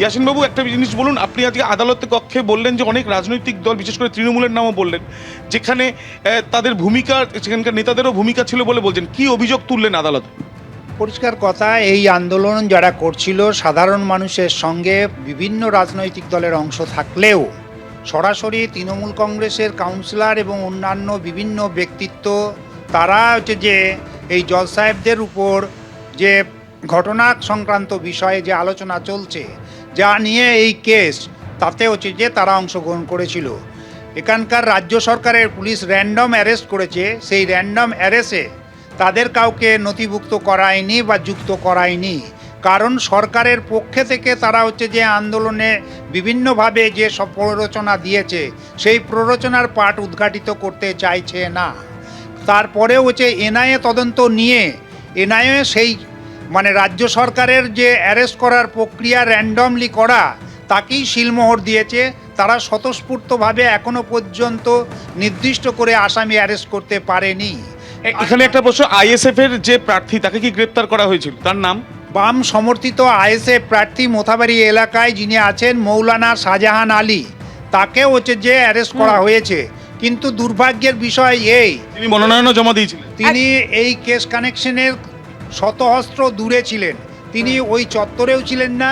ইয়াসিনবাবু, একটা জিনিস বলুন, আপনি আজকে আদালত কক্ষে বললেন যে অনেক রাজনৈতিক দল, বিশেষ করে তৃণমূলের নামও বললেন, যেখানে তাদের ভূমিকা, সেখানকার নেতাদেরও ভূমিকা ছিল বলে বলছেন। কি অভিযোগ তুললেন আদালত? পরিষ্কার কথা, এই আন্দোলন যারা করছিল সাধারণ মানুষের সঙ্গে বিভিন্ন রাজনৈতিক দলের অংশ থাকলেও সরাসরি তৃণমূল কংগ্রেসের কাউন্সিলর এবং অন্যান্য বিভিন্ন ব্যক্তিত্ব, তারা হচ্ছে যে এই জজ সাহেবদের উপর যে ঘটনা সংক্রান্ত বিষয়ে যে আলোচনা চলছে, যা নিয়ে এই কেস, তাতে হচ্ছে যে তারা অংশগ্রহণ করেছিল। এখানকার রাজ্য সরকারের পুলিশ র্যান্ডম অ্যারেস্ট করেছে, সেই র্যান্ডম অ্যারেস্টে তাদের কাউকে নথিভুক্ত করায়নি বা যুক্ত করায়নি, কারণ সরকারের পক্ষে থেকে তারা হচ্ছে যে আন্দোলনে বিভিন্নভাবে যে সব প্ররোচনা দিয়েছে, সেই প্ররোচনার পাঠ উদ্ঘাটিত করতে চাইছে না। তারপরে হচ্ছে এনআইএ তদন্ত নিয়ে এনআইএ সেই মানে রাজ্য সরকারের যে অ্যারেস্ট করার প্রক্রিয়া র্যান্ডমলি করা, তাকেই শিলমোহর দিয়েছে। তারা স্বতঃস্ফূর্তভাবে এখনো পর্যন্ত নির্দিষ্ট করে আসামি অ্যারেস্ট করতে পারেনি। এখানে একটা প্রশ্ন, আইএসএফ এর যে প্রার্থী, তাকে কি গ্রেপ্তার করা হয়েছিল? তার নাম? বাম সমর্থিত আইএসএফ প্রার্থী মোথাবাড়ি এলাকায় যিনি আছেন মৌলানা শাহজাহান আলী, তাকে হচ্ছে যে অ্যারেস্ট করা হয়েছে। কিন্তু দুর্ভাগ্যের বিষয় এই, তিনি মনোনয়নও জমা দিয়েছিলেন। তিনি এই কেস কানেকশনের শতহস্ত্র দূরে ছিলেন, তিনি ওই চত্বরেও ছিলেন না।